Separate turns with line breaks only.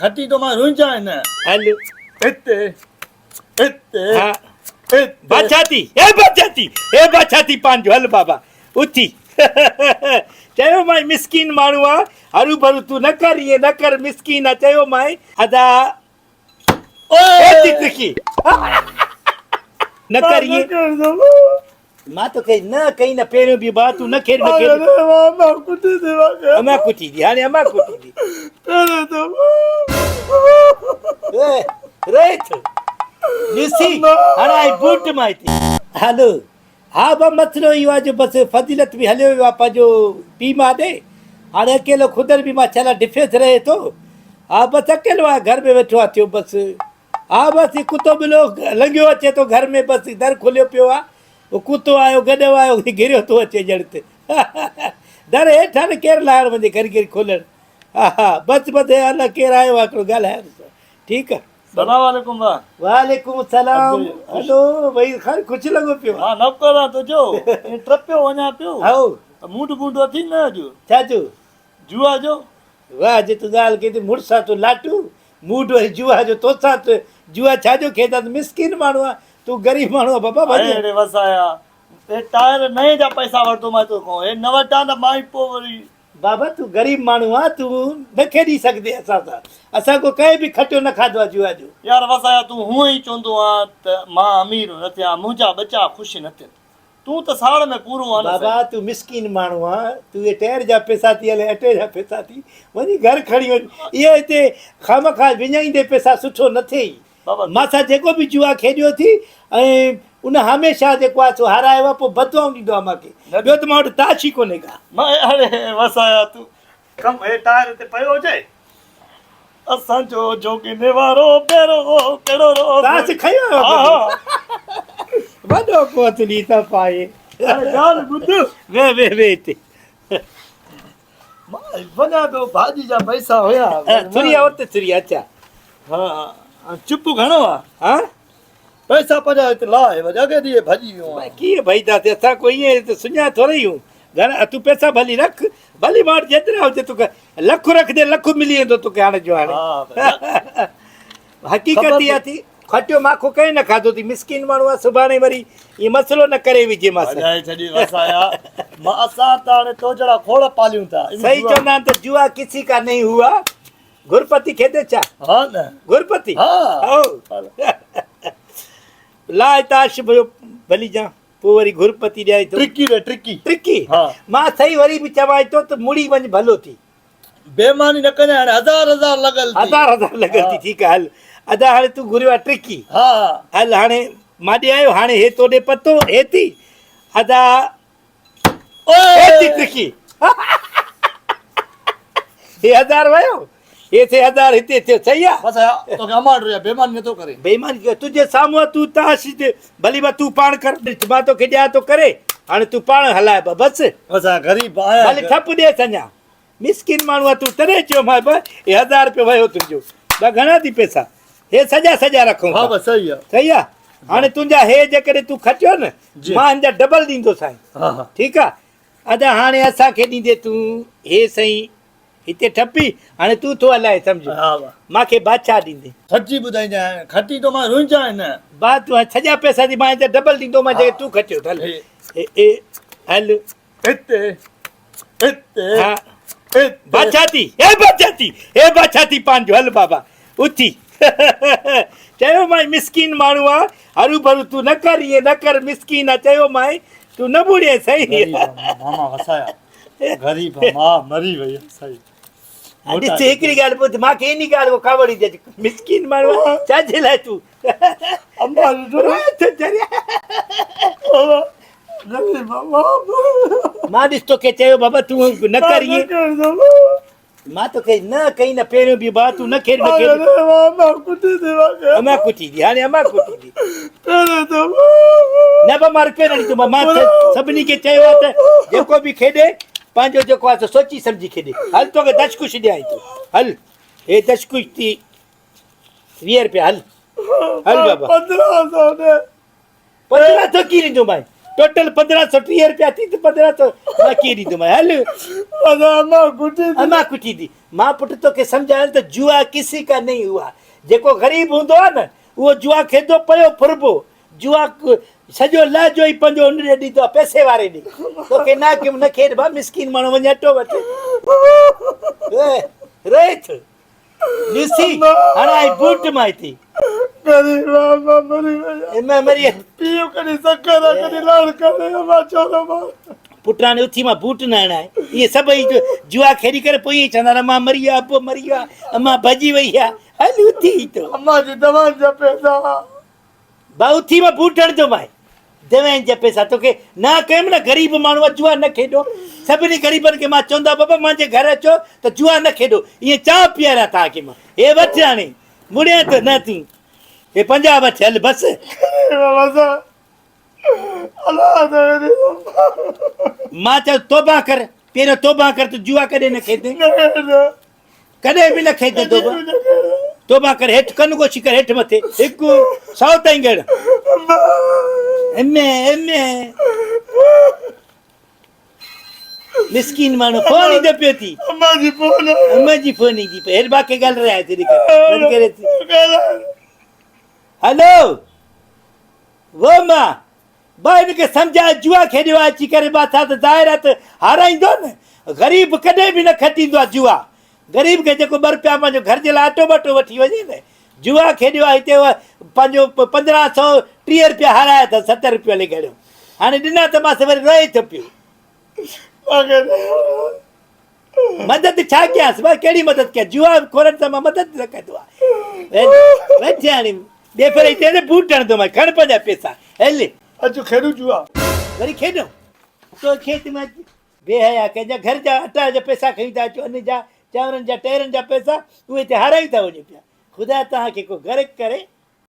खटी तो मां रुंजा है ना
हल
इत्ते इत्ते
हाँ
इत्ते
बाछाती पांजो हल बाबा उथी चयो माई मिस्किन माण्हू आहे हरू भरू तूं न कर ईअं न कर मिस्किन आहे चयो माई अदा एती तिखी न कर ईअं मां तोखे न कई न पहिरियों बि बा तूं न खेॾ न खेॾ अमा कुटी दी हाणे अमा कुटी दी रे ॾिसी हाणे आई बूट मां थी हलो हा बा मसलो इहो आहे जो बसि फज़ीलत बि हलियो वियो आहे पंहिंजो पीउ मां ॾे हाणे अकेलो खुदर बि मां छला डिफेंस रहे थो हा बसि अकेलो आहे घर में वेठो आहे थियो बसि हा बसि कुतो ॿिलो लंघियो अचे थो घर में बसि दर खुलियो पियो आहे उहो कुतो आयो गॾो आयो घिरियो थो अचे ॼण ते दर हेठां न केरु लाहिण वञे घड़ी घड़ी खोलणु हा हा बसि बसि अलाह केरु आयो आहे हिकिड़ो ॻाल्हायो ठीकु आहे
सलाम वालेकुम बा
वालेकुम सलाम हलो भई खैर कुझु लॻो पियो
हां न करा तो जो ट्रपियो वञा पियो
हाओ
मूड मूड अथई न जो
छा जो
जुआ जो
वाह जे तूं ॻाल्हि कई थी मुड़ुस आहे तूं लाटू मूड वरी जुआ जो तोसां जुआ छाजो खेॾा मिसकिन माण्हू आहे तूं ग़रीब माण्हू आहे बाबा भॼे
अरे वसाया ए टायर नए जा पैसा वठो मां तो को ए न वठा न माई पो वरी
बाबा तूं ग़रीब माण्हू आहे तूं न खेॾी सघंदे असां सां असां को कंहिं बि खटियो न खाधो आहे जुआ जो
यार वसाया तूं हूअं ई चवंदो आहे त मां अमीर न थियां मुंहिंजा बच्चा ख़ुशि न थियनि तूं त साड़ में पूरो आहे
बाबा तूं मिसकिन माण्हू आहे तूं इहे टायर जा पैसा थी हले अटे जा पैसा थी वञी घर खणी वञ इहे हिते खामखा विञाईंदे पैसा सुठो न थिए
बाबा
मां सां जेको बि जुआ खेॾियो थी ऐं उन हमेशह जेको आहे सो हारायो आहे पोइ बदवाऊं ॾींदो आहे मूंखे ॿियो त मां वटि ताश ई कोन्हे का
मां अरे वसाया तूं कम हे टायर ते पियो हुजे असांजो जोगिने वारो पहिरो कहिड़ो
ताश खयो वॾो कोतली त पाए
ॻाल्हि ॿुध
वे हिते
मां वञा पियो भाॼी जा पैसा हुया
थुरिया उते थुरिया अच्छा
हा चुप घणो आहे
हा
पैसा पंहिंजा हिते लाहे वरी अॻे ॾींहुं भॼी वियो आहे
कीअं भई था असां कोई ईअं त सुञा थोरी आहियूं घणा तूं पैसा भली रख भली मां वटि जेतिरा हुजे तोखे लखु रखंदे लखु मिली वेंदो तोखे हाणे जो हाणे हक़ीक़त इहा थी खटियो माखो कंहिं न खाधो थी मिसकिन माण्हू आहे सुभाणे वरी इहो मसइलो न करे विझे मां
छॾी वसाया मां असां त हाणे तो जहिड़ा खोड़ पालियूं था
सही चवंदा आहिनि त जुआ किसी का नहीं हुआ गुरपति खेदे छा
हा न
गुरपति
हा
लाए ताश भयो भली जा पोइ वरी गुरपति ॾियाई थो ट्रिकी
हा
मां सही वरी बि चवां थो त मुड़ी वञ भलो थी
बेईमानी न कजां हाणे हज़ार लॻल
हज़ार लॻल थी ठीकु आहे हल अदा हाणे तूं घुरियो आहे ट्रिकी
हा
हल हाणे मां ॾे आयो हाणे हे तोॾे पतो हे थी अदा ट्रिकी हे 1000 वियो हे थे 1000 हिते थियो सही आहे
बस तोखे अमाउंट रे बेईमानी नथो करे
बेईमानी तुंहिंजे साम्हूं तूं ताश भली बा तूं पाण कर मां तोखे ॾियां थो करे हाणे तूं पाण हलाए बसि
असां ग़रीब आहियां
भली ठप ॾिएसि अञा मिसकिन माण्हू आहे तूं तॾहिं चयो मां हे 1000 रुपयो वियो तुंहिंजो ॿ घणा थी पैसा हे सॼा रखूं
हा बसि सही आहे
सही आहे हाणे तुंहिंजा हे जेकॾहिं तूं खटियो न मां हिन जा डबल ॾींदो साईं
हा
ठीकु आहे अदा हाणे असांखे ॾींदे तूं हे साईं हिते ठपी हाणे तूं थो हलाए सम्झ मूंखे बादशाह ॾींदे
सची ॿुधाईंदा खटी तो मां रुंजा आहिनि
बा तूं सॼा पैसा थी मां हिते डबल ॾींदो मां जेके तूं खटियो हल हल
हिते हिते
हा बादशाह थी पंहिंजो हल बाबा उथी चयो माई मिसकिन माण्हू आहे हरू भरू तूं न कर ईअं न कर मिसकिन आहे चयो माई तूं न ॿुड़े सही
मामा वसाया ग़रीब मां मरी वई सही
ॾिस हिकिड़ी ॻाल्हि ॿुध मूंखे इन ॻाल्हि ख़बर ई अचे मिसकिन माण्हू छाजे लाइ तूं मां ॾिस तोखे चयो बाबा तूं न कर ईअं मां तोखे न कई न पहिरियों बि बा तूं न खेॾ अमा कुटी दी हाणे अमा कुटी दी न बा मां रुपयो न ॾींदो मां सभिनी खे चयो आहे त जेको बि खेॾे पंहिंजो जेको आहे सोची सम्झी खेॾे हल तोखे दशकुश ॾियां थो हल हे दशकुश थी 20 रुपया हल हल बाबा 1500 थो की ॾींदो भाई टोटल 1530 रुपया थी त 1500 मां कीअं ॾींदोमांइ हल
अम्मा गुटी
अम्मा कुटी दी मां पुट तोखे सम्झायो त जुआ किसी का नहीं हुआ जेको ग़रीब हूंदो आहे न उहो जुआ खेॾंदो पियो फुरबो जुआ सॼो लहजो ई पंहिंजो उन ॾे ॾींदो आहे पैसे वारे ॾे तोखे न खेॾ भाउ मिसकिन माण्हू वञ अटो वठ रहे थो ॾिसी हाणे आई बूट मां हिते
गरीब अम्मा मरी वई
मैं मरी
पीउ कॾहिं सकर कॾहिं लाड़ करे अम्मा चवंदो मां
पुटाणे उथी मां बूट न हणाए इहे सभई जुआ खेॾी करे पोइ ईअं चवंदा अम्मा मरी विया अबो मरी विया अम्मा भॼी वई आहे हल उथी तो
अम्मा जी दवाउनि जा पैसा
भाउ उथी मां बूट हणंदोमांइ दवाउनि जा पैसा तोखे न कयुमि न ग़रीब माण्हू जुआ न खेॾो सभिनी ग़रीबनि खे मां चवंदो आहे बाबा मुंहिंजे घर अचो त जुआ न खेॾो ईअं चांहि पीआरियां तव्हांखे मां हे वठ हाणे मुड़िया त न थी हे 50 वठ हल बसि मां चयो तौबा कर पहिरियों तौबा कर त जुआ कॾहिं न खेॾे कॾहिं बि न खेॾे तौबा कर हेठि कन गोशी कर हेठि मथे 100 ताईं ॻण मिसकिन माण्हू फोन ईंदो पियो थी अम्मा जी फोन ईंदी पई हेॾि बाक़ी ॻाल्हि रहिया हलो वो मां भाउ हिनखे सम्झाए जुआ खेॾियो आहे अची करे मां छा त ज़ाहिर आहे त हाराईंदो न ग़रीब कॾहिं बि न खटींदो आहे जुआ ग़रीब खे जेको 2 रुपया पंहिंजो घर जे लाइ अटो बटो वठी वञे न जुआ खेॾियो आहे हिते पंहिंजो 1530 रुपया हाराया अथव 70 रुपया ले घड़ियो हाणे ॾिना त मां वरी रहे थो पियो मदद छा कयांसि भाई कहिड़ी मदद कयां जुआ खोरनि सां मां मदद न कंदो आहे वेठे हाणे ॿिए भेरे हिते बूट हणंदोमांइ खण पंहिंजा पैसा हल
अचो खेॾूं जुआ
वरी खेॾो तो खेत में बेहया कंहिंजा घर जा अटा जा पैसा खणी था अचो अन जा चांवरनि जा टहिरनि जा पैसा उहे हिते हाराई था वञो पिया ख़ुदा तव्हांखे को गर्क करे